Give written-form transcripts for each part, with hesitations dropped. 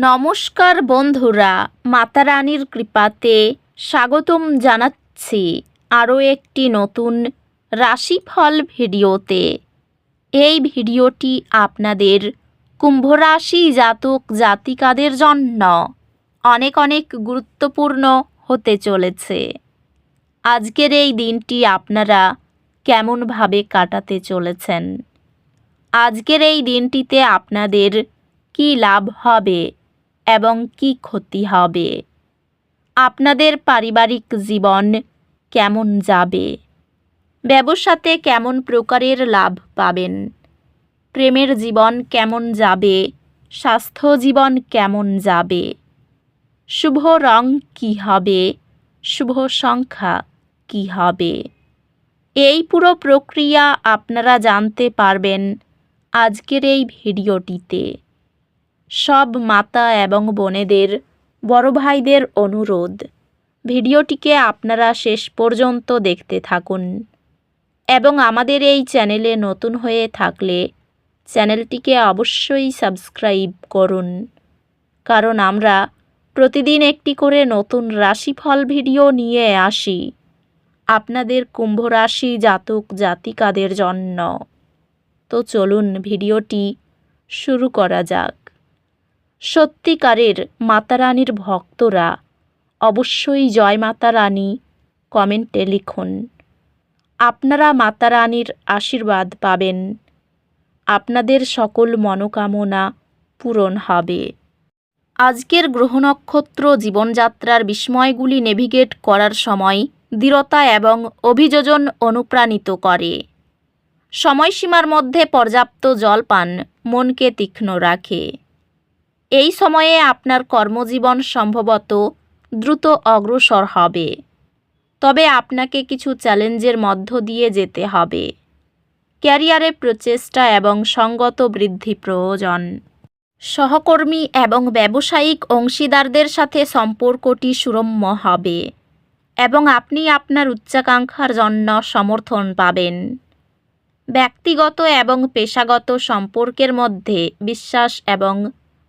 নমস্কার বন্ধুরা, মাতা রানীর কৃপাতে স্বাগতম জানাচ্ছি আরও একটি নতুন রাশিফল ভিডিওতে। এই ভিডিওটি আপনাদের কুম্ভ রাশি জাতক জাতিকাদের জন্য অনেক অনেক গুরুত্বপূর্ণ হতে চলেছে। আজকের এই দিনটি আপনারা কেমনভাবে কাটাতে চলেছেন, আজকের এই দিনটিতে আপনাদের কী লাভ হবে এবং কি ক্ষতি হবে, আপনাদের পারিবারিক জীবন কেমন যাবে, ব্যবসাতে কেমন প্রকারের লাভ পাবেন, প্রেমের জীবন কেমন যাবে, স্বাস্থ্য জীবন কেমন যাবে, শুভ রং কী হবে, শুভ সংখ্যা কী হবে, এই পুরো প্রক্রিয়া আপনারা জানতে পারবেন আজকের এই ভিডিওটিতে। সব মাতা এবং বোনেদের, বড় ভাইদের অনুরোধ, ভিডিওটিকে আপনারা শেষ পর্যন্ত দেখতে থাকুন এবং আমাদের এই চ্যানেলে নতুন হয়ে থাকলে চ্যানেলটিকে অবশ্যই সাবস্ক্রাইব করুন, কারণ আমরা প্রতিদিন একটি করে নতুন রাশিফল ভিডিও নিয়ে আসি আপনাদের কুম্ভ রাশি জাতক জাতিকাদের জন্য। তো চলুন ভিডিওটি শুরু করা যাক। সত্যিকারের মাতা রানীর ভক্তরা অবশ্যই জয় মাতা রানী কমেন্টে লিখুন। আপনারা মাতা রানীর আশীর্বাদ পাবেন, আপনাদের সকল মনোকামনা পূরণ হবে। আজকের গ্রহ নক্ষত্র জীবনযাত্রার বিস্ময়গুলি নেভিগেট করার সময় দৃঢ়তা এবং অভিযোজন অনুপ্রাণিত করে। সময়সীমার মধ্যে পর্যাপ্ত জল পান মনকে তীক্ষ্ণ রাখে। এই সময়ে আপনার কর্মজীবন সম্ভবত দ্রুত অগ্রসর হবে, তবে আপনাকে কিছু চ্যালেঞ্জের মধ্য দিয়ে যেতে হবে। ক্যারিয়ারে প্রচেষ্টা এবং সঙ্গত বৃদ্ধি প্রয়োজন। সহকর্মী এবং ব্যবসায়িক অংশীদারদের সাথে সম্পর্কটি সুরম্য হবে এবং আপনি আপনার উচ্চাকাঙ্ক্ষার জন্য সমর্থন পাবেন। ব্যক্তিগত এবং পেশাগত সম্পর্কের মধ্যে বিশ্বাস এবং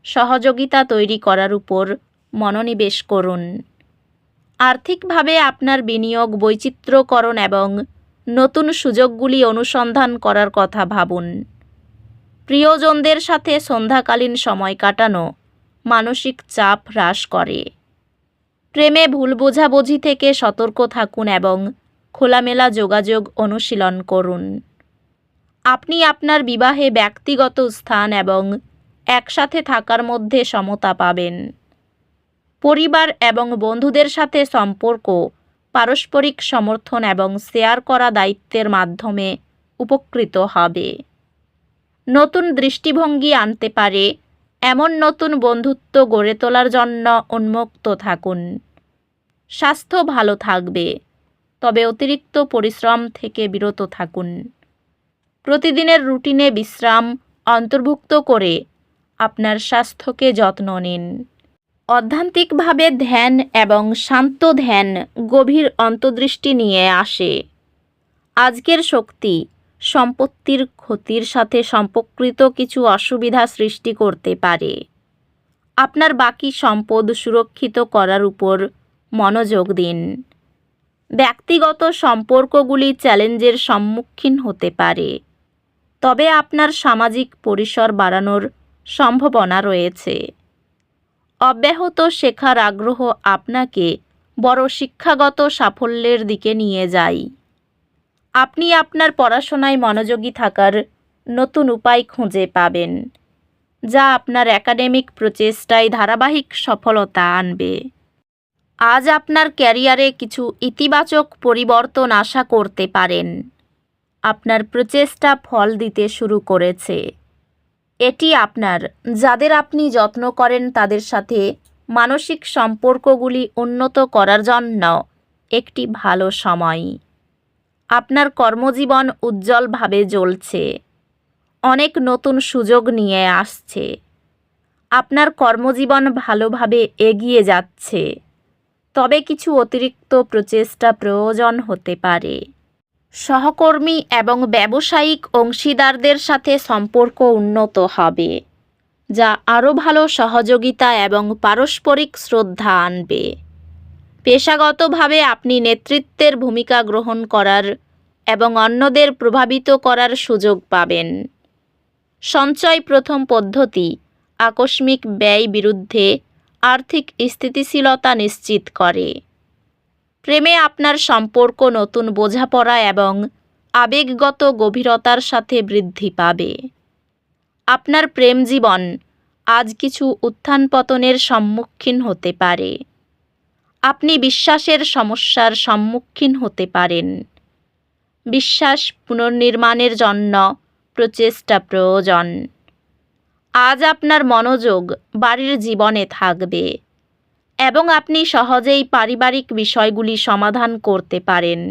সহযোগিতা তৈরি করার উপর মনোনিবেশ করুন। আর্থিকভাবে আপনার বিনিয়োগ বৈচিত্র্যকরণ এবং নতুন সুযোগগুলি অনুসন্ধান করার কথা ভাবুন। প্রিয়জনদের সাথে সন্ধ্যাকালীন সময় কাটানো মানসিক চাপ হ্রাস করে। প্রেমে ভুল বোঝাবুঝি থেকে সতর্ক থাকুন এবং খোলামেলা যোগাযোগ অনুশীলন করুন। আপনি আপনার বিবাহে ব্যক্তিগত স্থান এবং একসাথে থাকার মধ্যে সমতা পাবেন। পরিবার এবং বন্ধুদের সাথে সম্পর্ক পারস্পরিক সমর্থন এবং শেয়ার করা দায়িত্বের মাধ্যমে উপকৃত হবে। নতুন দৃষ্টিভঙ্গি আনতে পারে এমন নতুন বন্ধুত্ব গড়ে তোলার জন্য উন্মুক্ত থাকুন। স্বাস্থ্য ভালো থাকবে, তবে অতিরিক্ত পরিশ্রম থেকে বিরত থাকুন। প্রতিদিনের রুটিনে বিশ্রাম অন্তর্ভুক্ত করে আপনার স্বাস্থ্যকে যত্ন নিন। অধ্যাত্মিকভাবে ধ্যান এবং শান্ত ধ্যান গভীর অন্তর্দৃষ্টি নিয়ে আসে। আজকের শক্তি সম্পত্তির ক্ষতির সাথে সম্পর্কিত কিছু অসুবিধা সৃষ্টি করতে পারে। আপনার বাকি সম্পদ সুরক্ষিত করার উপর মনোযোগ দিন। ব্যক্তিগত সম্পর্কগুলি চ্যালেঞ্জের সম্মুখীন হতে পারে, তবে আপনার সামাজিক পরিসর বাড়ানোর সম্ভাবনা রয়েছে। অব্যাহত শেখার আগ্রহ আপনাকে বড় শিক্ষাগত সাফল্যের দিকে নিয়ে যায়। আপনি আপনার পড়াশোনায় মনোযোগী থাকার নতুন উপায় খুঁজে পাবেন, যা আপনার একাডেমিক প্রচেষ্টায় ধারাবাহিক সফলতা আনবে। আজ আপনার ক্যারিয়ারে কিছু ইতিবাচক পরিবর্তন আশা করতে পারেন। আপনার প্রচেষ্টা ফল দিতে শুরু করেছে। এটি আপনার, যাদের আপনি যত্ন করেন তাদের সাথে মানসিক সম্পর্কগুলি উন্নত করার জন্য একটি ভালো সময়। আপনার কর্মজীবন উজ্জ্বলভাবে জ্বলছে, অনেক নতুন সুযোগ নিয়ে আসছে। আপনার কর্মজীবন ভালোভাবে এগিয়ে যাচ্ছে, তবে কিছু অতিরিক্ত প্রচেষ্টা প্রয়োজন হতে পারে। সহকর্মী এবং ব্যবসায়িক অংশীদারদের সাথে সম্পর্ক উন্নত হবে। যা আরও ভালো সহযোগিতা এবং পারস্পরিক শ্রদ্ধা আনবে। পেশাগতভাবে আপনি নেতৃত্বের ভূমিকা গ্রহণ করার এবং অন্যদের প্রভাবিত করার সুযোগ পাবেন। সঞ্চয় প্রথম পদ্ধতি আকস্মিক ব্যয় বিরুদ্ধে আর্থিক স্থিতিশীলতা নিশ্চিত করে। প্রেমে আপনার সম্পর্ক নতুন বোঝাপড়া এবং আবেগগত গভীরতার সাথে বৃদ্ধি পাবে। আপনার প্রেম জীবন আজ কিছু উত্থান পতনের সম্মুখীন হতে পারে। আপনি বিশ্বাসের সমস্যার সম্মুখীন হতে পারেন। বিশ্বাস পুনর্নির্মাণের জন্য প্রচেষ্টা প্রয়োজন। আজ আপনার মনোযোগ বাড়ির জীবনে থাকবে এবং আপনি সহজেই পারিবারিক বিষয়গুলি সমাধান করতে পারেন।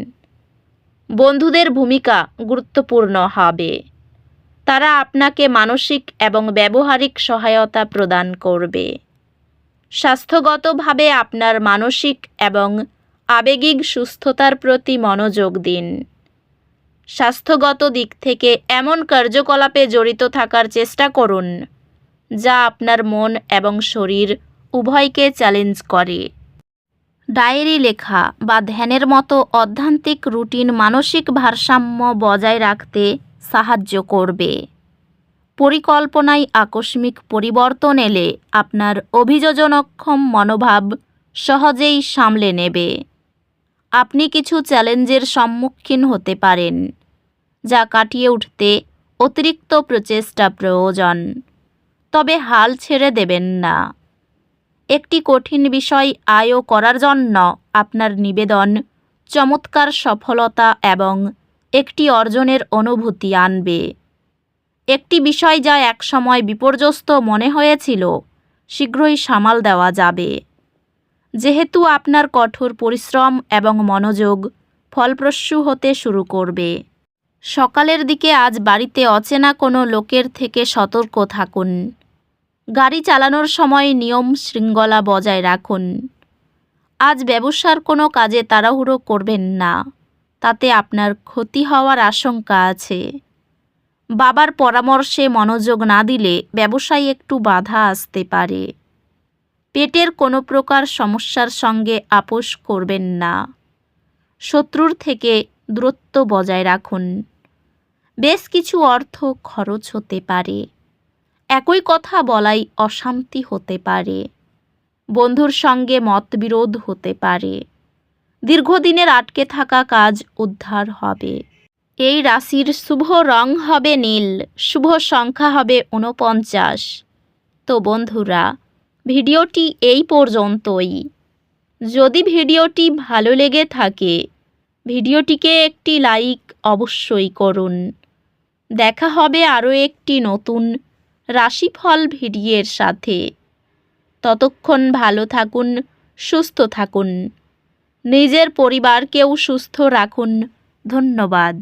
বন্ধুদের ভূমিকা গুরুত্বপূর্ণ হবে। তারা আপনাকে মানসিক এবং ব্যবহারিক সহায়তা প্রদান করবে। স্বাস্থ্যগতভাবে আপনার মানসিক এবং আবেগিক সুস্থতার প্রতি মনোযোগ দিন। স্বাস্থ্যগত দিক থেকে এমন কার্যকলাপে জড়িত থাকার চেষ্টা করুন যা আপনার মন এবং শরীর উভয়কে চ্যালেঞ্জ করে। ডায়েরি লেখা বা ধ্যানের মতো অধ্যাত্মিক রুটিন মানসিক ভারসাম্য বজায় রাখতে সাহায্য করবে। পরিকল্পনায় আকস্মিক পরিবর্তন এলে আপনার অভিযোজনক্ষম মনোভাব সহজেই সামলে নেবে। আপনি কিছু চ্যালেঞ্জের সম্মুখীন হতে পারেন, যা কাটিয়ে উঠতে অতিরিক্ত প্রচেষ্টা প্রয়োজন। তবে হাল ছেড়ে দেবেন না। একটি কঠিন বিষয় আয়ও করার জন্য আপনার নিবেদন চমৎকার সফলতা এবং একটি অর্জনের অনুভূতি আনবে। একটি বিষয় যা একসময় বিপর্যস্ত মনে হয়েছিল শীঘ্রই সামাল দেওয়া যাবে, যেহেতু আপনার কঠোর পরিশ্রম এবং মনোযোগ ফলপ্রসূ হতে শুরু করবে। সকালের দিকে আজ বাড়িতে অচেনা কোনো লোকের থেকে সতর্ক থাকুন। গাড়ি চালানোর সময় নিয়ম শৃঙ্খলা বজায় রাখুন। আজ ব্যবসার কোনো কাজে তাড়াহুড়ো করবেন না, তাতে আপনার ক্ষতি হওয়ার আশঙ্কা আছে। বাবার পরামর্শে মনোযোগ না দিলে ব্যবসায় একটু বাধা আসতে পারে। পেটের কোনো প্রকার সমস্যার সঙ্গে আপোষ করবেন না। শত্রুর থেকে দূরত্ব বজায় রাখুন। বেশ কিছু অর্থ খরচ হতে পারে। একই কথা বলাই অশান্তি হতে পারে। বন্ধুর সঙ্গে মতবিরোধ হতে পারে। দীর্ঘদিনের আটকে থাকা কাজ উদ্ধার হবে। এই রাশির শুভ রং হবে নীল, শুভ সংখ্যা হবে 49। তো বন্ধুরা, ভিডিওটি এই পর্যন্তই। যদি ভিডিওটি ভালো লেগে থাকে ভিডিওটিকে একটি লাইক অবশ্যই করুন। দেখা হবে আরও একটি নতুন রাশিফল ভিডিওর সাথে। ততক্ষণ ভালো থাকুন, সুস্থ থাকুন, নিজের পরিবারকেও সুস্থ রাখুন। ধন্যবাদ।